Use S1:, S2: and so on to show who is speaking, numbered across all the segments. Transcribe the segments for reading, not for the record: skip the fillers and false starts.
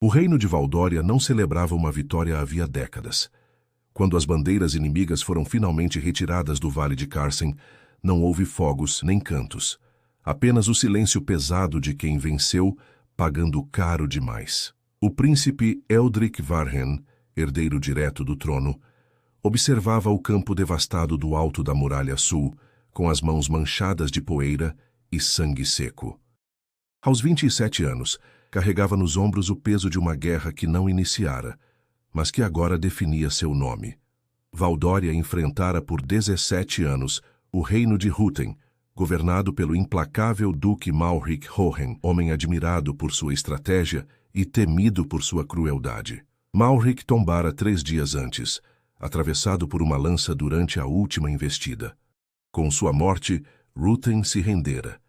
S1: O reino de Valdória não celebrava uma vitória havia décadas. Quando as bandeiras inimigas foram finalmente retiradas do Vale de Carsen, não houve fogos nem cantos. Apenas o silêncio pesado de quem venceu, pagando caro demais. O príncipe Eldric Varhen, herdeiro direto do trono, observava o campo devastado do alto da muralha sul, com as mãos manchadas de poeira e sangue seco. Aos 27 anos, carregava nos ombros o peso de uma guerra que não iniciara, mas que agora definia seu nome. Valdória enfrentara por 17 anos o reino de Húten, governado pelo implacável duque Malric Hohen, homem admirado por sua estratégia e temido por sua crueldade. Malric tombara 3 dias antes, atravessado por uma lança durante a última investida. Com sua morte, Húten se rendera.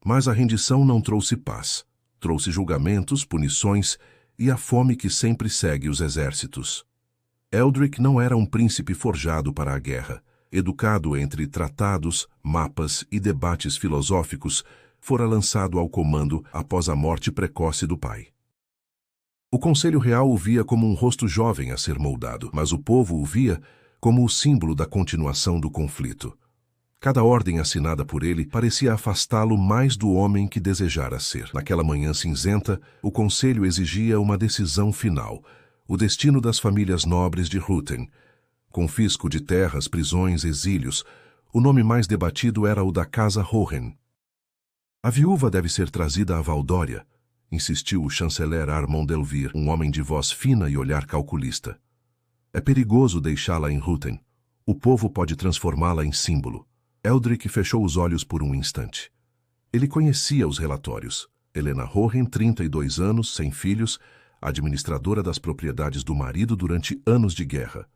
S1: Mas a rendição não trouxe paz. Trouxe julgamentos, punições e a fome que sempre segue os exércitos. Eldric não era um príncipe forjado para a guerra. Educado entre tratados, mapas e debates filosóficos, fora lançado ao comando após a morte precoce do pai. O Conselho Real o via como um rosto jovem a ser moldado, mas o povo o via como o símbolo da continuação do conflito. Cada ordem assinada por ele parecia afastá-lo mais do homem que desejara ser. Naquela manhã cinzenta, o Conselho exigia uma decisão final, o destino das famílias nobres de Húten. Confisco de terras, prisões, exílios, o nome mais debatido era o da Casa Hohen. A viúva deve ser trazida a Valdória, insistiu o chanceler Armand Delvir, um homem de voz fina e olhar calculista. É perigoso deixá-la em Húten. O povo pode transformá-la em símbolo. Eldric fechou os olhos por um instante. Ele conhecia os relatórios. Helena Hohen, 32 anos, sem filhos, administradora das propriedades do marido durante anos de guerra.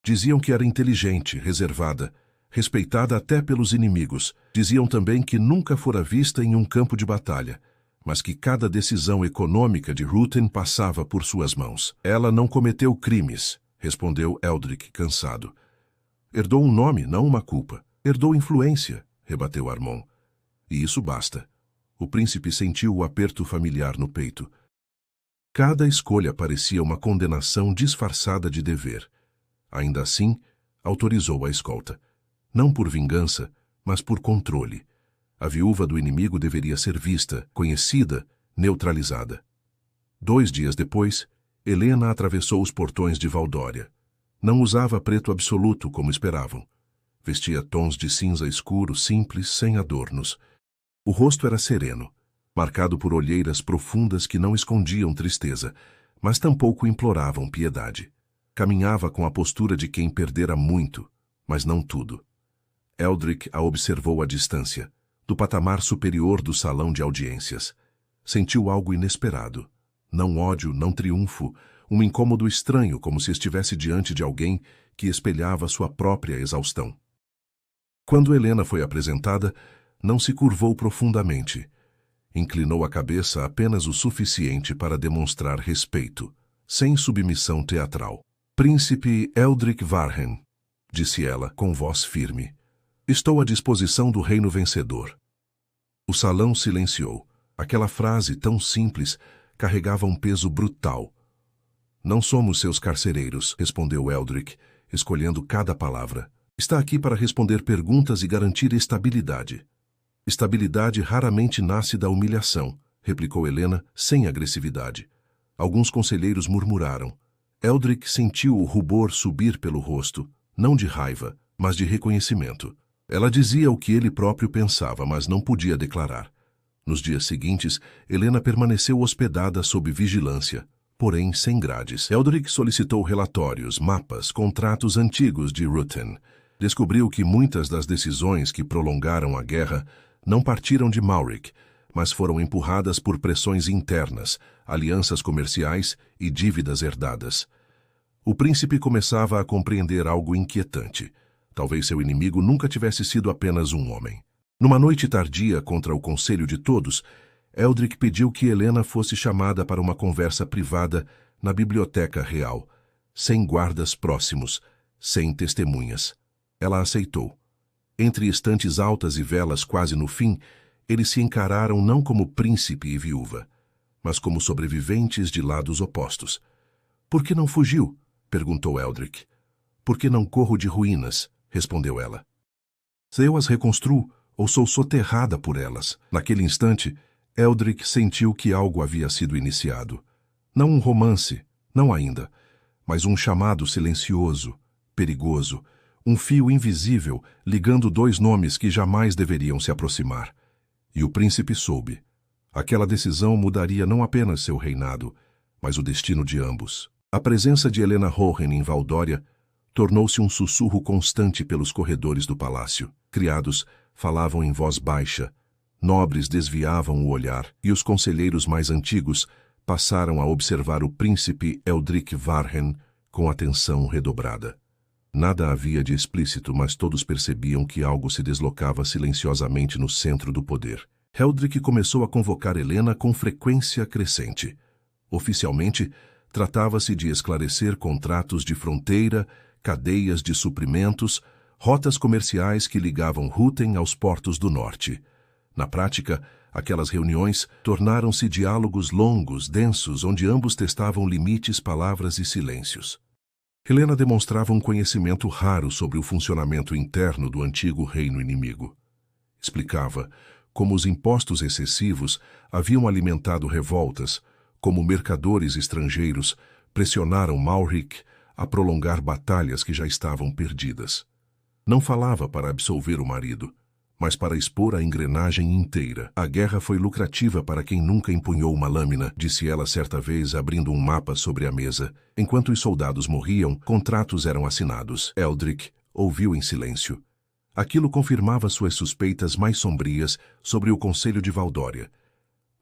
S1: Diziam que era inteligente, reservada, respeitada até pelos inimigos. Diziam também que nunca fora vista em um campo de batalha, mas que cada decisão econômica de Húten passava por suas mãos. Ela não cometeu crimes, respondeu Eldric, cansado. Herdou um nome, não uma culpa. Herdou influência, rebateu Armand. E isso basta. O príncipe sentiu o aperto familiar no peito. Cada escolha parecia uma condenação disfarçada de dever. Ainda assim, autorizou a escolta. Não por vingança, mas por controle. A viúva do inimigo deveria ser vista, conhecida, neutralizada. 2 dias depois, Helena atravessou os portões de Valdória. Não usava preto absoluto como esperavam. Vestia tons de cinza escuro, simples, sem adornos. O rosto era sereno, marcado por olheiras profundas que não escondiam tristeza, mas tampouco imploravam piedade. Caminhava com a postura de quem perdera muito, mas não tudo. Eldric a observou à distância, do patamar superior do salão de audiências. Sentiu algo inesperado. Não ódio, não triunfo, um incômodo estranho, como se estivesse diante de alguém que espelhava sua própria exaustão. Quando Helena foi apresentada, não se curvou profundamente. Inclinou a cabeça apenas o suficiente para demonstrar respeito, sem submissão teatral. Príncipe Eldric Varhen, disse ela com voz firme. Estou à disposição do reino vencedor. O salão silenciou. Aquela frase tão simples carregava um peso brutal. Não somos seus carcereiros, respondeu Eldric, escolhendo cada palavra. Está aqui para responder perguntas e garantir estabilidade. Estabilidade raramente nasce da humilhação, replicou Helena, sem agressividade. Alguns conselheiros murmuraram. Eldric sentiu o rubor subir pelo rosto, não de raiva, mas de reconhecimento. Ela dizia o que ele próprio pensava, mas não podia declarar. Nos dias seguintes, Helena permaneceu hospedada sob vigilância, porém sem grades. Eldric solicitou relatórios, mapas, contratos antigos de Húten. Descobriu que muitas das decisões que prolongaram a guerra não partiram de Malric, mas foram empurradas por pressões internas, alianças comerciais e dívidas herdadas. O príncipe começava a compreender algo inquietante. Talvez seu inimigo nunca tivesse sido apenas um homem. Numa noite tardia contra o conselho de todos, Eldric pediu que Helena fosse chamada para uma conversa privada na biblioteca real, sem guardas próximos, sem testemunhas. Ela aceitou. Entre estantes altas e velas quase no fim, eles se encararam não como príncipe e viúva, mas como sobreviventes de lados opostos. Por que não fugiu? Perguntou Eldrick. Por que não corro de ruínas? Respondeu ela. Se eu as reconstruo, ou sou soterrada por elas. Naquele instante, Eldrick sentiu que algo havia sido iniciado. Não um romance, não ainda, mas um chamado silencioso, perigoso, um fio invisível ligando dois nomes que jamais deveriam se aproximar. E o príncipe soube. Aquela decisão mudaria não apenas seu reinado, mas o destino de ambos. A presença de Helena Hohen em Valdória tornou-se um sussurro constante pelos corredores do palácio. Criados falavam em voz baixa, nobres desviavam o olhar, e os conselheiros mais antigos passaram a observar o príncipe Eldrick Varhen com atenção redobrada. Nada havia de explícito, mas todos percebiam que algo se deslocava silenciosamente no centro do poder. Eldrick começou a convocar Helena com frequência crescente. Oficialmente, tratava-se de esclarecer contratos de fronteira, cadeias de suprimentos, rotas comerciais que ligavam Ruthen aos portos do norte. Na prática, aquelas reuniões tornaram-se diálogos longos, densos, onde ambos testavam limites, palavras e silêncios. Helena demonstrava um conhecimento raro sobre o funcionamento interno do antigo reino inimigo. Explicava como os impostos excessivos haviam alimentado revoltas, como mercadores estrangeiros pressionaram Mauric a prolongar batalhas que já estavam perdidas. Não falava para absolver o marido, mas para expor a engrenagem inteira. A guerra foi lucrativa para quem nunca empunhou uma lâmina, disse ela certa vez, abrindo um mapa sobre a mesa. Enquanto os soldados morriam, contratos eram assinados. Eldrick ouviu em silêncio. Aquilo confirmava suas suspeitas mais sombrias sobre o Conselho de Valdória,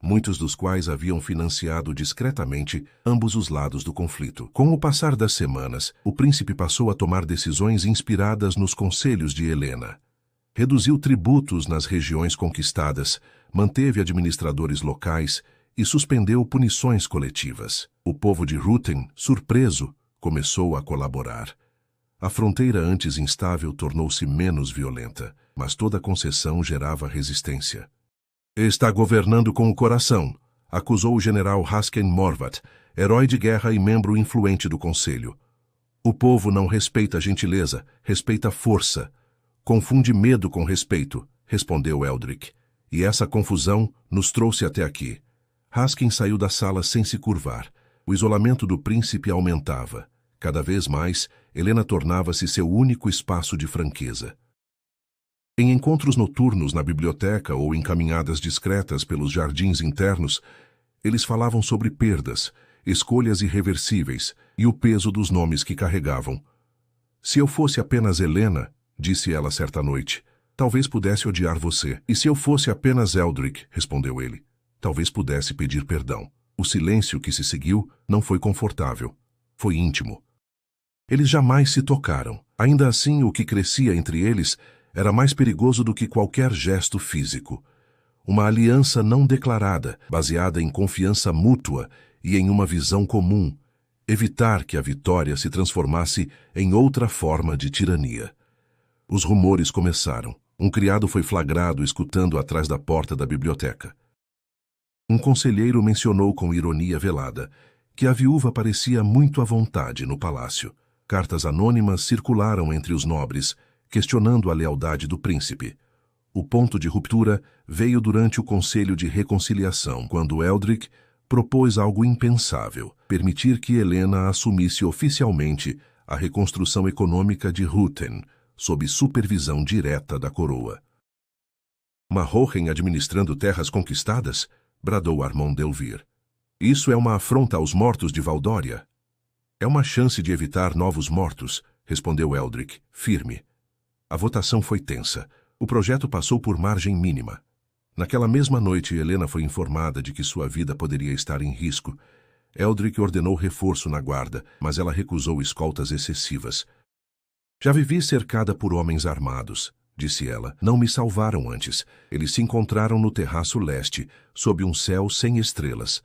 S1: muitos dos quais haviam financiado discretamente ambos os lados do conflito. Com o passar das semanas, o príncipe passou a tomar decisões inspiradas nos conselhos de Helena. Reduziu tributos nas regiões conquistadas, manteve administradores locais e suspendeu punições coletivas. O povo de Ruthen, surpreso, começou a colaborar. A fronteira antes instável tornou-se menos violenta, mas toda concessão gerava resistência. Está governando com o coração, acusou o general Hasken Morvat, herói de guerra e membro influente do conselho. O povo não respeita a gentileza, respeita a força. Confunde medo com respeito, respondeu Eldrick. E essa confusão nos trouxe até aqui. Haskin saiu da sala sem se curvar. O isolamento do príncipe aumentava. Cada vez mais, Helena tornava-se seu único espaço de franqueza. Em encontros noturnos na biblioteca ou em caminhadas discretas pelos jardins internos, eles falavam sobre perdas, escolhas irreversíveis e o peso dos nomes que carregavam. Se eu fosse apenas Helena, disse ela certa noite, talvez pudesse odiar você. E se eu fosse apenas Eldrick, respondeu ele, talvez pudesse pedir perdão. O silêncio que se seguiu não foi confortável, foi íntimo. Eles jamais se tocaram. Ainda assim, o que crescia entre eles era mais perigoso do que qualquer gesto físico. Uma aliança não declarada, baseada em confiança mútua e em uma visão comum, evitar que a vitória se transformasse em outra forma de tirania. Os rumores começaram. Um criado foi flagrado escutando atrás da porta da biblioteca. Um conselheiro mencionou com ironia velada que a viúva parecia muito à vontade no palácio. Cartas anônimas circularam entre os nobres, questionando a lealdade do príncipe. O ponto de ruptura veio durante o Conselho de Reconciliação, quando Eldrick propôs algo impensável, permitir que Helena assumisse oficialmente a reconstrução econômica de Ruthen, sob supervisão direta da coroa. Uma Hohen administrando terras conquistadas? Bradou Armand Delvir. Isso é uma afronta aos mortos de Valdória. É uma chance de evitar novos mortos, respondeu Eldrick, firme. A votação foi tensa. O projeto passou por margem mínima. Naquela mesma noite, Helena foi informada de que sua vida poderia estar em risco. Eldrick ordenou reforço na guarda, mas ela recusou escoltas excessivas. Já vivi cercada por homens armados, disse ela. Não me salvaram antes. Eles se encontraram no terraço leste, sob um céu sem estrelas.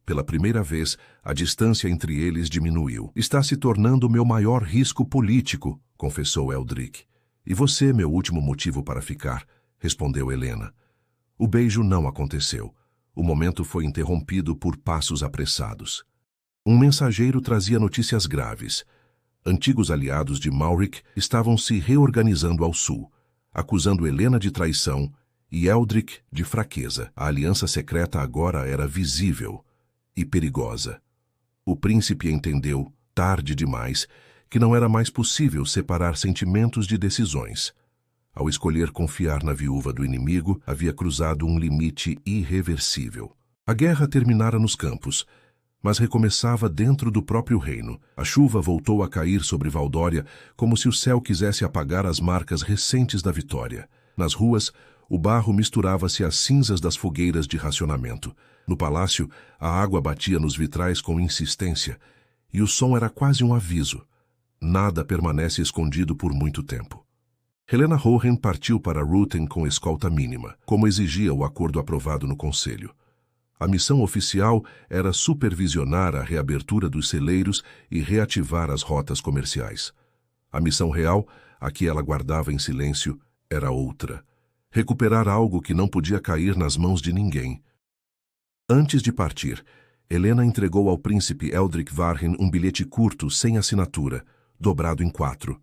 S1: Pela primeira vez, a distância entre eles diminuiu. Está se tornando o meu maior risco político, confessou Eldrick. E você, meu último motivo para ficar, respondeu Helena. O beijo não aconteceu. O momento foi interrompido por passos apressados. Um mensageiro trazia notícias graves. Antigos aliados de Mawrick estavam se reorganizando ao sul, acusando Helena de traição e Eldrick de fraqueza. A aliança secreta agora era visível e perigosa. O príncipe entendeu, tarde demais, que não era mais possível separar sentimentos de decisões. Ao escolher confiar na viúva do inimigo, havia cruzado um limite irreversível. A guerra terminara nos campos, mas recomeçava dentro do próprio reino. A chuva voltou a cair sobre Valdória, como se o céu quisesse apagar as marcas recentes da vitória. Nas ruas, o barro misturava-se às cinzas das fogueiras de racionamento. No palácio, a água batia nos vitrais com insistência, e o som era quase um aviso. Nada permanece escondido por muito tempo. Helena Hohen partiu para Ruthen com escolta mínima, como exigia o acordo aprovado no Conselho. A missão oficial era supervisionar a reabertura dos celeiros e reativar as rotas comerciais. A missão real, a que ela guardava em silêncio, era outra: recuperar algo que não podia cair nas mãos de ninguém. Antes de partir, Helena entregou ao príncipe Eldrick Varren um bilhete curto sem assinatura, dobrado em 4.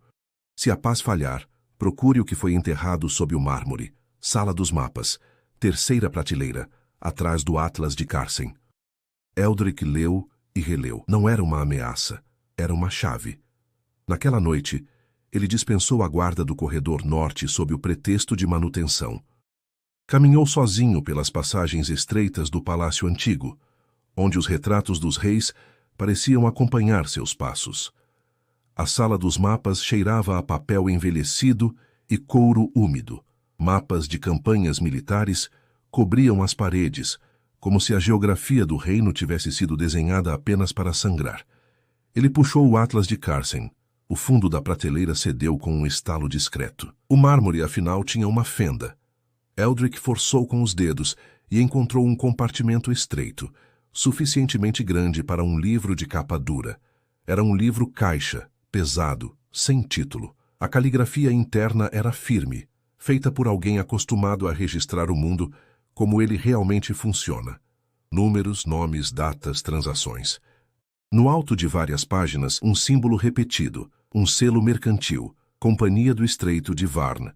S1: Se a paz falhar, procure o que foi enterrado sob o mármore, sala dos mapas, terceira prateleira, atrás do Atlas de Carsen. Eldrick leu e releu. Não era uma ameaça, era uma chave. Naquela noite, ele dispensou a guarda do corredor norte sob o pretexto de manutenção. Caminhou sozinho pelas passagens estreitas do palácio antigo, onde os retratos dos reis pareciam acompanhar seus passos. A sala dos mapas cheirava a papel envelhecido e couro úmido. Mapas de campanhas militares cobriam as paredes, como se a geografia do reino tivesse sido desenhada apenas para sangrar. Ele puxou o Atlas de Carsen. O fundo da prateleira cedeu com um estalo discreto. O mármore, afinal, tinha uma fenda. Eldrick forçou com os dedos e encontrou um compartimento estreito, suficientemente grande para um livro de capa dura. Era um livro caixa, pesado, sem título. A caligrafia interna era firme, feita por alguém acostumado a registrar o mundo como ele realmente funciona. Números, nomes, datas, transações. No alto de várias páginas, um símbolo repetido, um selo mercantil, Companhia do Estreito de Varn.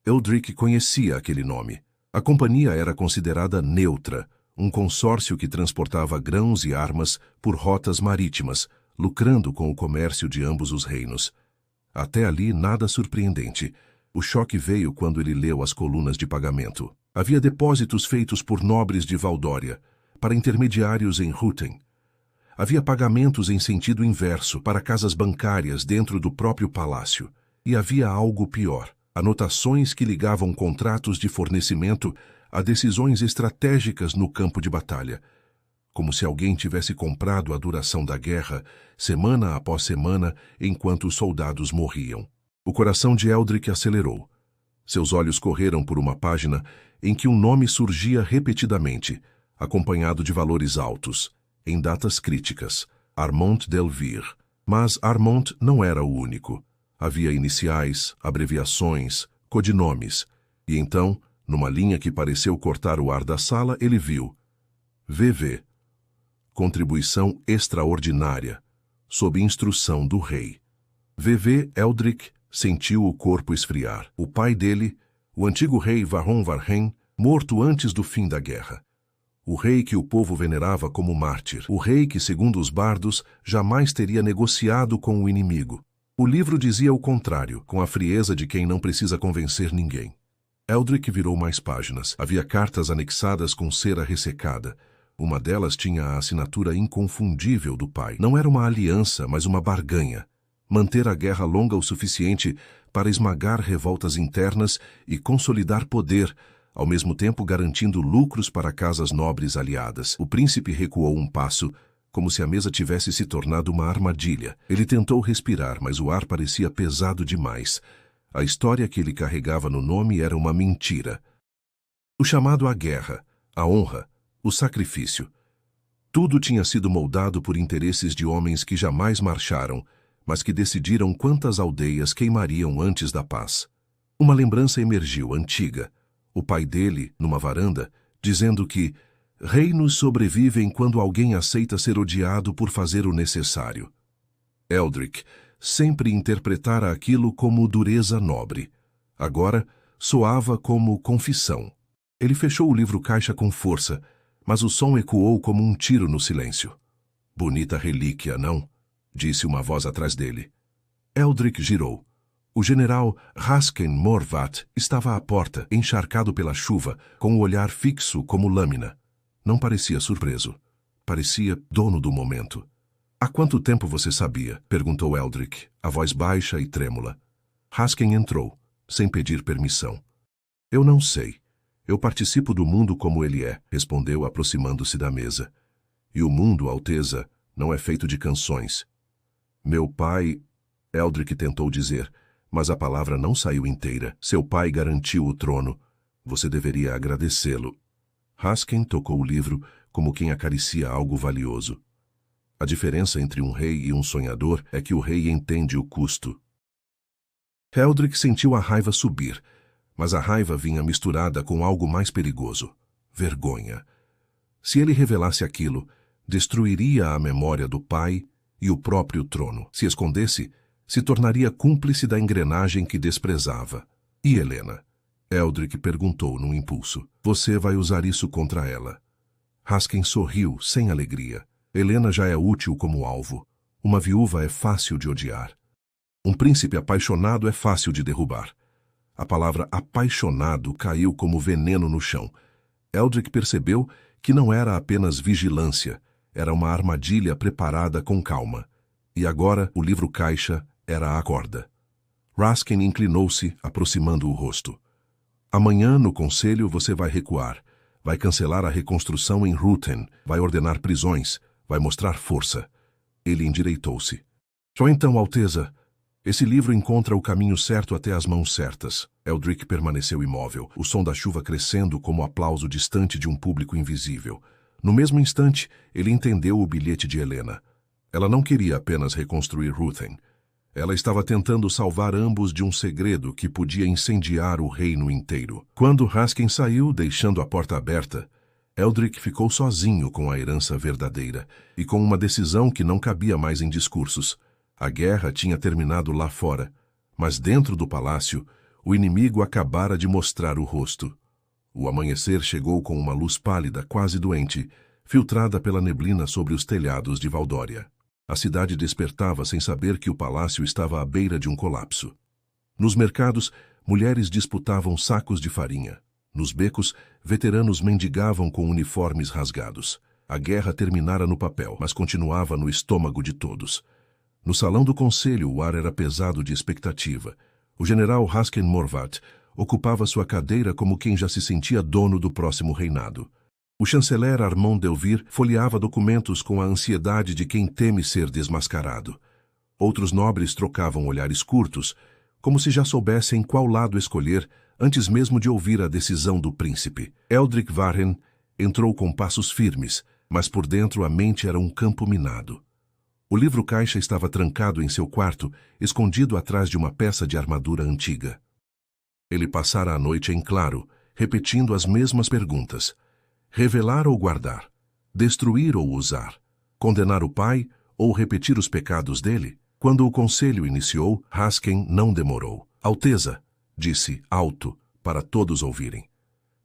S1: Eldrick conhecia aquele nome. A companhia era considerada neutra, um consórcio que transportava grãos e armas por rotas marítimas, lucrando com o comércio de ambos os reinos. Até ali, nada surpreendente. O choque veio quando ele leu as colunas de pagamento. Havia depósitos feitos por nobres de Valdória, para intermediários em Ruthen. Havia pagamentos em sentido inverso para casas bancárias dentro do próprio palácio. E havia algo pior: anotações que ligavam contratos de fornecimento a decisões estratégicas no campo de batalha, como se alguém tivesse comprado a duração da guerra, semana após semana, enquanto os soldados morriam. O coração de Eldrick acelerou. Seus olhos correram por uma página em que um nome surgia repetidamente, acompanhado de valores altos, em datas críticas: Armont Delvire. Mas Armont não era o único. Havia iniciais, abreviações, codinomes. E então, numa linha que pareceu cortar o ar da sala, ele viu: VV. Contribuição extraordinária, sob instrução do rei. VV Eldrick sentiu o corpo esfriar. O pai dele, o antigo rei Varron Varhen, morto antes do fim da guerra. O rei que o povo venerava como mártir. O rei que, segundo os bardos, jamais teria negociado com o inimigo. O livro dizia o contrário, com a frieza de quem não precisa convencer ninguém. Eldrick virou mais páginas. Havia cartas anexadas com cera ressecada. Uma delas tinha a assinatura inconfundível do pai. Não era uma aliança, mas uma barganha. Manter a guerra longa o suficiente para esmagar revoltas internas e consolidar poder, ao mesmo tempo garantindo lucros para casas nobres aliadas. O príncipe recuou um passo, como se a mesa tivesse se tornado uma armadilha. Ele tentou respirar, mas o ar parecia pesado demais. A história que ele carregava no nome era uma mentira. O chamado à guerra, a honra, o sacrifício. Tudo tinha sido moldado por interesses de homens que jamais marcharam, mas que decidiram quantas aldeias queimariam antes da paz. Uma lembrança emergiu, antiga. O pai dele, numa varanda, dizendo que Reinos sobrevivem quando alguém aceita ser odiado por fazer o necessário. Eldrick sempre interpretara aquilo como dureza nobre. Agora, soava como confissão. Ele fechou o livro-caixa com força, mas o som ecoou como um tiro no silêncio. Bonita relíquia, não? Disse uma voz atrás dele. Eldrick girou. O general Raskin Morvat estava à porta, encharcado pela chuva, com o olhar fixo como lâmina. Não parecia surpreso. Parecia dono do momento. Há quanto tempo você sabia? Perguntou Eldrick, a voz baixa e trêmula. Raskin entrou, sem pedir permissão. Eu não sei. Eu participo do mundo como ele é, respondeu aproximando-se da mesa. E o mundo, Alteza, não é feito de canções. Meu pai... Eldrick tentou dizer, mas a palavra não saiu inteira. Seu pai garantiu o trono. Você deveria agradecê-lo. Raskin tocou o livro como quem acaricia algo valioso. A diferença entre um rei e um sonhador é que o rei entende o custo. Eldrick sentiu a raiva subir, mas a raiva vinha misturada com algo mais perigoso: vergonha. Se ele revelasse aquilo, destruiria a memória do pai e o próprio trono. Se escondesse, se tornaria cúmplice da engrenagem que desprezava. E Helena? Eldrick perguntou num impulso. Você vai usar isso contra ela. Raskin sorriu, sem alegria. Helena já é útil como alvo. Uma viúva é fácil de odiar. Um príncipe apaixonado é fácil de derrubar. A palavra apaixonado caiu como veneno no chão. Eldrick percebeu que não era apenas vigilância, era uma armadilha preparada com calma. E agora o livro-caixa era a corda. Raskin inclinou-se, aproximando o rosto. Amanhã, no conselho, você vai recuar. Vai cancelar a reconstrução em Ruthen. Vai ordenar prisões. Vai mostrar força. Ele endireitou-se. Só então, Alteza, esse livro encontra o caminho certo até as mãos certas. Eldrick permaneceu imóvel, o som da chuva crescendo como o aplauso distante de um público invisível. No mesmo instante, ele entendeu o bilhete de Helena. Ela não queria apenas reconstruir Ruthen. Ela estava tentando salvar ambos de um segredo que podia incendiar o reino inteiro. Quando Raskin saiu, deixando a porta aberta, Eldrick ficou sozinho com a herança verdadeira e com uma decisão que não cabia mais em discursos. A guerra tinha terminado lá fora, mas dentro do palácio, o inimigo acabara de mostrar o rosto. O amanhecer chegou com uma luz pálida, quase doente, filtrada pela neblina sobre os telhados de Valdória. A cidade despertava sem saber que o palácio estava à beira de um colapso. Nos mercados, mulheres disputavam sacos de farinha. Nos becos, veteranos mendigavam com uniformes rasgados. A guerra terminara no papel, mas continuava no estômago de todos. No salão do conselho, o ar era pesado de expectativa. O general Raskin Morvat ocupava sua cadeira como quem já se sentia dono do próximo reinado. O chanceler Armand Delvire folheava documentos com a ansiedade de quem teme ser desmascarado. Outros nobres trocavam olhares curtos, como se já soubessem qual lado escolher antes mesmo de ouvir a decisão do príncipe. Eldrick Varren entrou com passos firmes, mas por dentro a mente era um campo minado. O livro-caixa estava trancado em seu quarto, escondido atrás de uma peça de armadura antiga. Ele passara a noite em claro, repetindo as mesmas perguntas. Revelar ou guardar? Destruir ou usar? Condenar o pai ou repetir os pecados dele? Quando o conselho iniciou, Raskin não demorou. Alteza, disse alto, para todos ouvirem.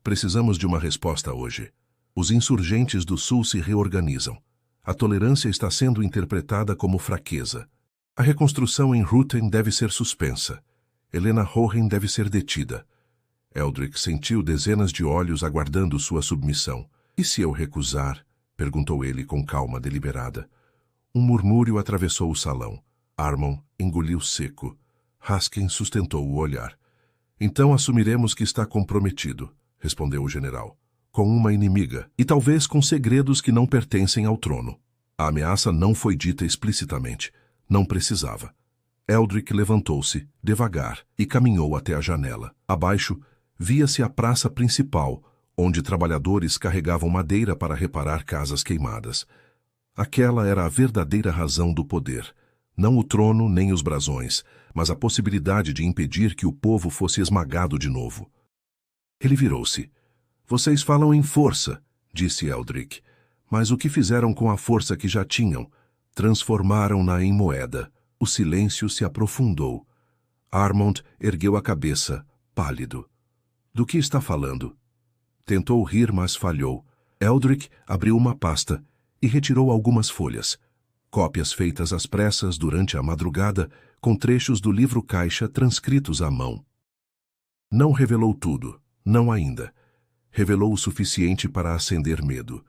S1: Precisamos de uma resposta hoje. Os insurgentes do sul se reorganizam. A tolerância está sendo interpretada como fraqueza. A reconstrução em Ruthen deve ser suspensa. Helena Hohen deve ser detida. Eldrick sentiu dezenas de olhos aguardando sua submissão. E se eu recusar? Perguntou ele com calma deliberada. Um murmúrio atravessou o salão. Armand engoliu seco. Raskin sustentou o olhar. Então assumiremos que está comprometido, respondeu o general. Com uma inimiga, e talvez com segredos que não pertencem ao trono. A ameaça não foi dita explicitamente. Não precisava. Eldrick levantou-se, devagar, e caminhou até a janela. Abaixo, via-se a praça principal, onde trabalhadores carregavam madeira para reparar casas queimadas. Aquela era a verdadeira razão do poder. Não o trono nem os brasões, mas a possibilidade de impedir que o povo fosse esmagado de novo. Ele virou-se. Vocês falam em força, disse Eldrick. Mas o que fizeram com a força que já tinham? Transformaram-na em moeda. O silêncio se aprofundou. Armond ergueu a cabeça, pálido. Do que está falando? Tentou rir, mas falhou. Eldrick abriu uma pasta e retirou algumas folhas. Cópias feitas às pressas durante a madrugada, com trechos do livro-caixa transcritos à mão. Não revelou tudo, não ainda. Revelou o suficiente para acender medo.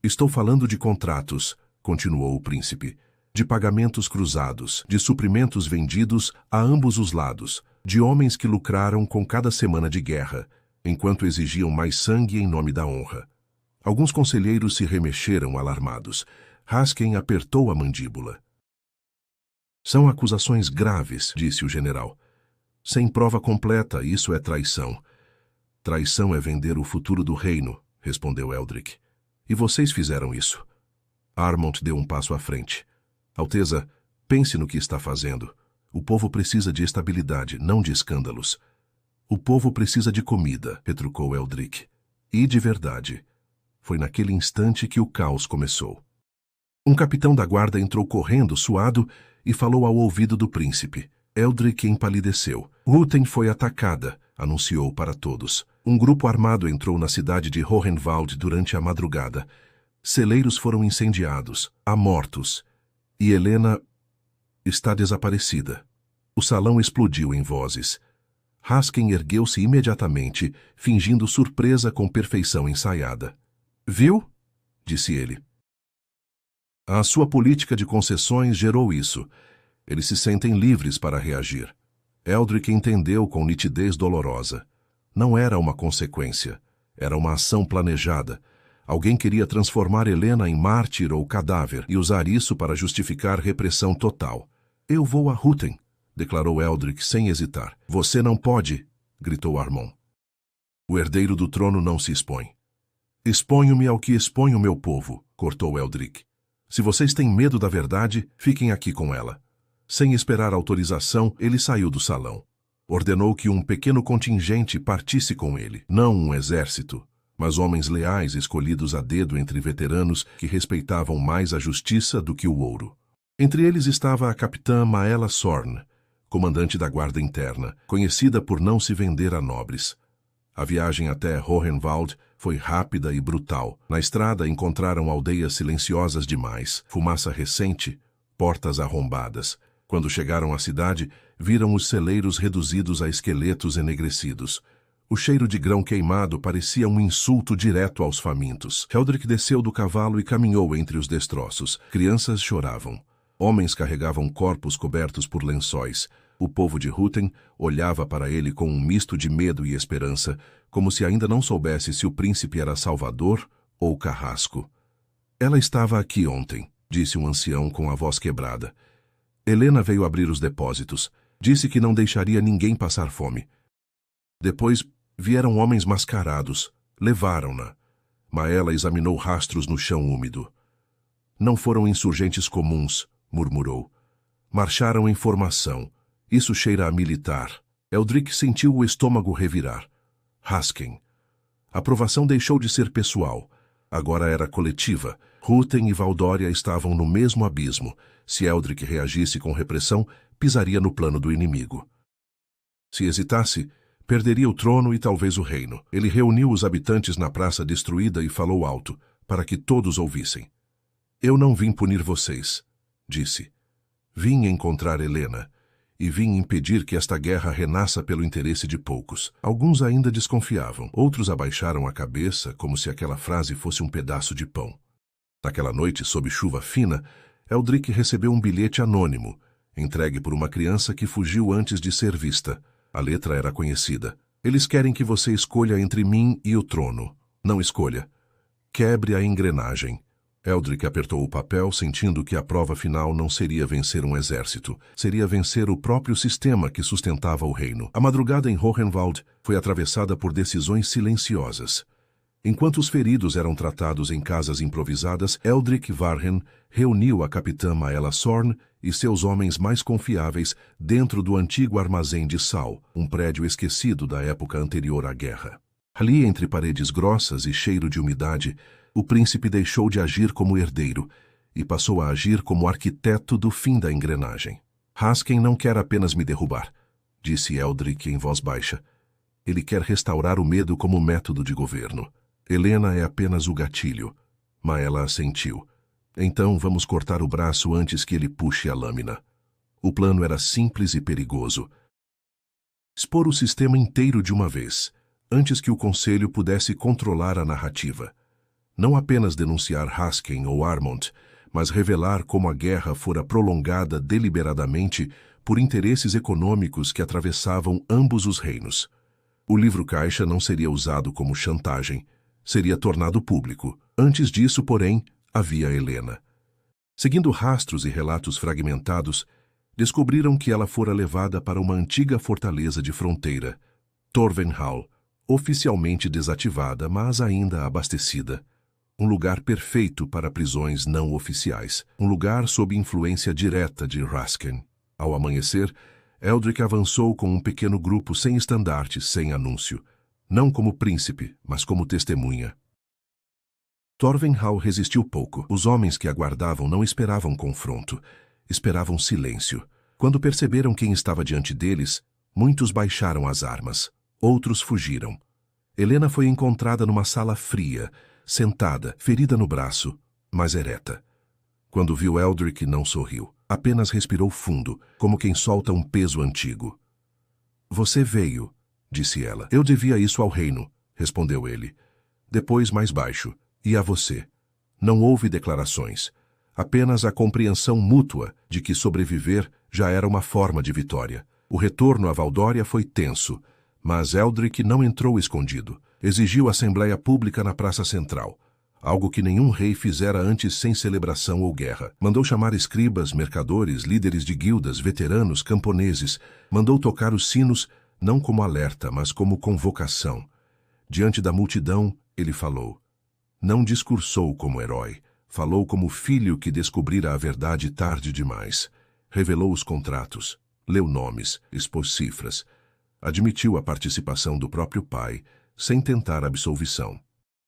S1: Estou falando de contratos, continuou o príncipe, de pagamentos cruzados, de suprimentos vendidos a ambos os lados, de homens que lucraram com cada semana de guerra, enquanto exigiam mais sangue em nome da honra. Alguns conselheiros se remexeram alarmados. Haskin apertou a mandíbula. São acusações graves, disse o general. Sem prova completa, isso é traição. Traição é vender o futuro do reino, respondeu Eldrick. E vocês fizeram isso. Armond deu um passo à frente. Alteza, pense no que está fazendo. O povo precisa de estabilidade, não de escândalos. O povo precisa de comida, retrucou Eldrick. E de verdade. Foi naquele instante que o caos começou. Um capitão da guarda entrou correndo, suado, e falou ao ouvido do príncipe. Eldrick empalideceu. Ruthen foi atacada, anunciou para todos. Um grupo armado entrou na cidade de Hohenwald durante a madrugada. Celeiros foram incendiados. Há mortos. E Helena está desaparecida. O salão explodiu em vozes. Haskin ergueu-se imediatamente, fingindo surpresa com perfeição ensaiada. Viu? Disse ele. A sua política de concessões gerou isso. Eles se sentem livres para reagir. Eldrick entendeu com nitidez dolorosa. Não era uma consequência. Era uma ação planejada. Alguém queria transformar Helena em mártir ou cadáver e usar isso para justificar repressão total. Eu vou a Ruthen, declarou Eldrick sem hesitar. Você não pode, gritou Armond. O herdeiro do trono não se expõe. Exponho-me ao que expõe o meu povo, cortou Eldrick. Se vocês têm medo da verdade, fiquem aqui com ela. Sem esperar autorização, ele saiu do salão. Ordenou que um pequeno contingente partisse com ele, não um exército, mas homens leais escolhidos a dedo entre veteranos que respeitavam mais a justiça do que o ouro. Entre eles estava a capitã Maela Sorn, comandante da guarda interna, conhecida por não se vender a nobres. A viagem até Hohenwald foi rápida e brutal. Na estrada encontraram aldeias silenciosas demais, fumaça recente, portas arrombadas. Quando chegaram à cidade, viram os celeiros reduzidos a esqueletos enegrecidos. O cheiro de grão queimado parecia um insulto direto aos famintos. Eldrick desceu do cavalo e caminhou entre os destroços. Crianças choravam. Homens carregavam corpos cobertos por lençóis. O povo de Ruthen olhava para ele com um misto de medo e esperança, como se ainda não soubesse se o príncipe era salvador ou carrasco. Ela estava aqui ontem, disse um ancião com a voz quebrada. Helena veio abrir os depósitos. Disse que não deixaria ninguém passar fome. Depois vieram homens mascarados. Levaram-na. Maela examinou rastros no chão úmido. Não foram insurgentes comuns, murmurou. Marcharam em formação. Isso cheira a militar. Eldrick sentiu o estômago revirar. Haskin. A provação deixou de ser pessoal. Agora era coletiva. Ruthen e Valdória estavam no mesmo abismo. Se Eldrick reagisse com repressão, pisaria no plano do inimigo. Se hesitasse, perderia o trono e talvez o reino. Ele reuniu os habitantes na praça destruída e falou alto, para que todos ouvissem. Eu não vim punir vocês, disse. Vim encontrar Helena. E vim impedir que esta guerra renasça pelo interesse de poucos. Alguns ainda desconfiavam, outros abaixaram a cabeça como se aquela frase fosse um pedaço de pão. Naquela noite, sob chuva fina, Eldrick recebeu um bilhete anônimo, entregue por uma criança que fugiu antes de ser vista. A letra era conhecida. Eles querem que você escolha entre mim e o trono. Não escolha. Quebre a engrenagem. Eldrick apertou o papel, sentindo que a prova final não seria vencer um exército, seria vencer o próprio sistema que sustentava o reino. A madrugada em Hohenwald foi atravessada por decisões silenciosas. Enquanto os feridos eram tratados em casas improvisadas, Eldrick Varhen reuniu a capitã Maela Sorn e seus homens mais confiáveis dentro do antigo armazém de sal, um prédio esquecido da época anterior à guerra. Ali, entre paredes grossas e cheiro de umidade, o príncipe deixou de agir como herdeiro e passou a agir como arquiteto do fim da engrenagem. Raskin não quer apenas me derrubar, disse Eldrick em voz baixa. Ele quer restaurar o medo como método de governo. Helena é apenas o gatilho. Maela assentiu. Então vamos cortar o braço antes que ele puxe a lâmina. O plano era simples e perigoso. Expor o sistema inteiro de uma vez, antes que o Conselho pudesse controlar a narrativa. Não apenas denunciar Raskin ou Armont, mas revelar como a guerra fora prolongada deliberadamente por interesses econômicos que atravessavam ambos os reinos. O livro-caixa não seria usado como chantagem, seria tornado público. Antes disso, porém, havia Helena. Seguindo rastros e relatos fragmentados, descobriram que ela fora levada para uma antiga fortaleza de fronteira, Torvenhall, oficialmente desativada, mas ainda abastecida. Um lugar perfeito para prisões não oficiais, um lugar sob influência direta de Raskin. Ao amanhecer, Eldrick avançou com um pequeno grupo sem estandarte, sem anúncio. Não como príncipe, mas como testemunha. Torvenhall resistiu pouco. Os homens que aguardavam não esperavam confronto, esperavam silêncio. Quando perceberam quem estava diante deles, muitos baixaram as armas, outros fugiram. Helena foi encontrada numa sala fria, sentada, ferida no braço, mas ereta. Quando viu Eldrick, não sorriu. Apenas respirou fundo, como quem solta um peso antigo. Você veio, disse ela. Eu devia isso ao reino, respondeu ele. Depois, mais baixo, e a você. Não houve declarações. Apenas a compreensão mútua de que sobreviver já era uma forma de vitória. O retorno a Valdória foi tenso, mas Eldrick não entrou escondido. Exigiu assembleia pública na Praça Central, algo que nenhum rei fizera antes sem celebração ou guerra. Mandou chamar escribas, mercadores, líderes de guildas, veteranos, camponeses. Mandou tocar os sinos, não como alerta, mas como convocação. Diante da multidão, ele falou. Não discursou como herói. Falou como filho que descobrira a verdade tarde demais. Revelou os contratos, leu nomes, expôs cifras. Admitiu a participação do próprio pai, sem tentar absolvição.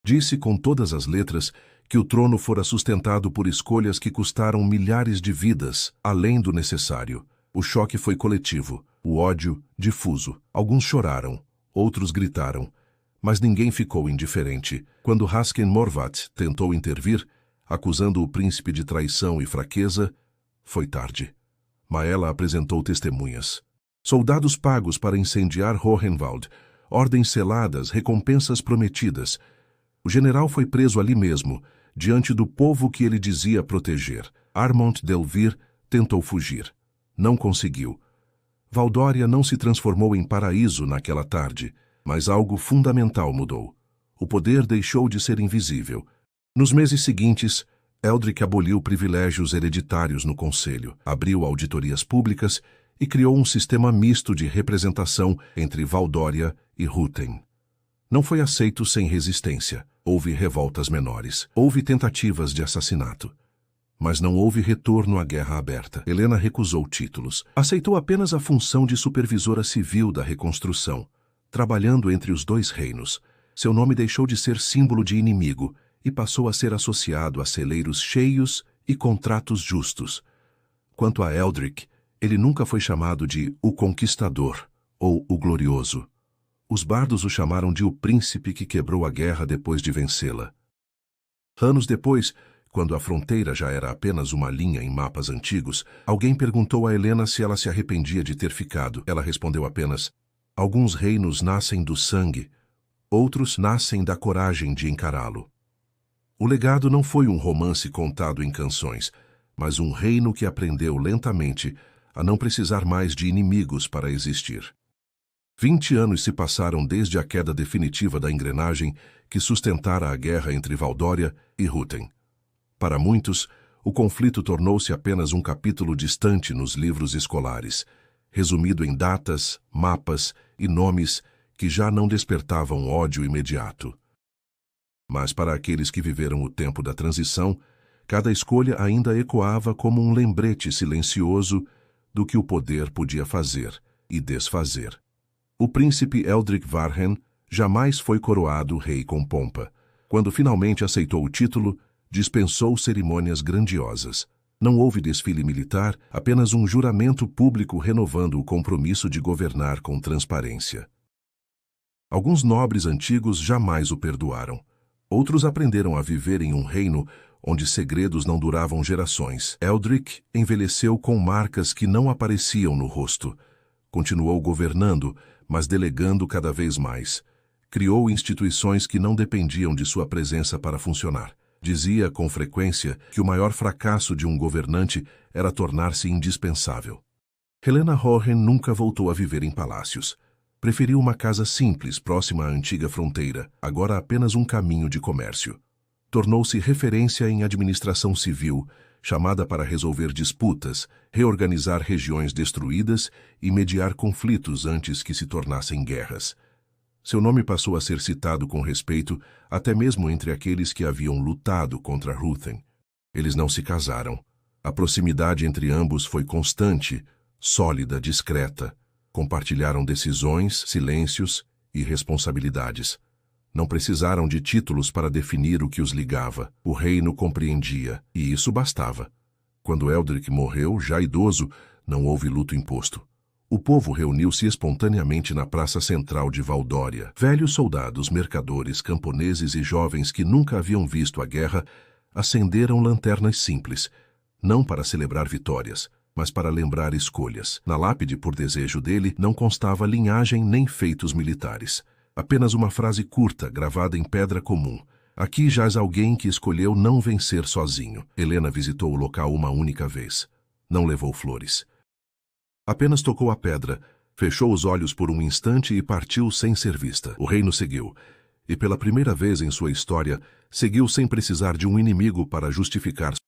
S1: Disse com todas as letras que o trono fora sustentado por escolhas que custaram milhares de vidas, além do necessário. O choque foi coletivo, o ódio difuso. Alguns choraram, outros gritaram, mas ninguém ficou indiferente. Quando Raskin Morvat tentou intervir, acusando o príncipe de traição e fraqueza, foi tarde. Maela apresentou testemunhas. Soldados pagos para incendiar Hohenwald, ordens seladas, recompensas prometidas. O general foi preso ali mesmo, diante do povo que ele dizia proteger. Armont Delvir tentou fugir. Não conseguiu. Valdória não se transformou em paraíso naquela tarde, mas algo fundamental mudou. O poder deixou de ser invisível. Nos meses seguintes, Eldrick aboliu privilégios hereditários no Conselho, abriu auditorias públicas e criou um sistema misto de representação entre Valdória e Húten. Não foi aceito sem resistência. Houve revoltas menores. Houve tentativas de assassinato. Mas não houve retorno à guerra aberta. Helena recusou títulos. Aceitou apenas a função de supervisora civil da reconstrução, trabalhando entre os dois reinos. Seu nome deixou de ser símbolo de inimigo e passou a ser associado a celeiros cheios e contratos justos. Quanto a Eldrick, ele nunca foi chamado de o Conquistador ou o Glorioso. Os bardos o chamaram de o príncipe que quebrou a guerra depois de vencê-la. Anos depois, quando a fronteira já era apenas uma linha em mapas antigos, alguém perguntou a Helena se ela se arrependia de ter ficado. Ela respondeu apenas, alguns reinos nascem do sangue, outros nascem da coragem de encará-lo. O legado não foi um romance contado em canções, mas um reino que aprendeu lentamente a não precisar mais de inimigos para existir. 20 anos se passaram desde a queda definitiva da engrenagem que sustentara a guerra entre Valdória e Húten. Para muitos, o conflito tornou-se apenas um capítulo distante nos livros escolares, resumido em datas, mapas e nomes que já não despertavam ódio imediato. Mas para aqueles que viveram o tempo da transição, cada escolha ainda ecoava como um lembrete silencioso do que o poder podia fazer e desfazer. O príncipe Eldrick Varhen Jamais foi coroado rei com pompa. Quando finalmente aceitou o título, dispensou cerimônias grandiosas. Não houve desfile militar, apenas um juramento público renovando o compromisso de governar com transparência. Alguns nobres antigos jamais o perdoaram. Outros aprenderam a viver em um reino onde segredos não duravam gerações. Eldric envelheceu com marcas que não apareciam no rosto. Continuou governando, mas delegando cada vez mais. Criou instituições que não dependiam de sua presença para funcionar. Dizia com frequência que o maior fracasso de um governante era tornar-se indispensável. Helena Horen nunca voltou a viver em palácios. Preferiu uma casa simples, próxima à antiga fronteira, agora apenas um caminho de comércio. Tornou-se referência em administração civil, chamada para resolver disputas, reorganizar regiões destruídas e mediar conflitos antes que se tornassem guerras. Seu nome passou a ser citado com respeito até mesmo entre aqueles que haviam lutado contra Ruthen. Eles não se casaram. A proximidade entre ambos foi constante, sólida, discreta. Compartilharam decisões, silêncios e responsabilidades. Não precisaram de títulos para definir o que os ligava. O reino compreendia, e isso bastava. Quando Eldric morreu, já idoso, não houve luto imposto. O povo reuniu-se espontaneamente na praça central de Valdória. Velhos soldados, mercadores, camponeses e jovens que nunca haviam visto a guerra acenderam lanternas simples, não para celebrar vitórias, mas para lembrar escolhas. Na lápide, por desejo dele, não constava linhagem nem feitos militares. Apenas uma frase curta, gravada em pedra comum. Aqui jaz alguém que escolheu não vencer sozinho. Helena visitou o local uma única vez. Não levou flores. Apenas tocou a pedra, fechou os olhos por um instante e partiu sem ser vista. O reino seguiu. E pela primeira vez em sua história, seguiu sem precisar de um inimigo para justificar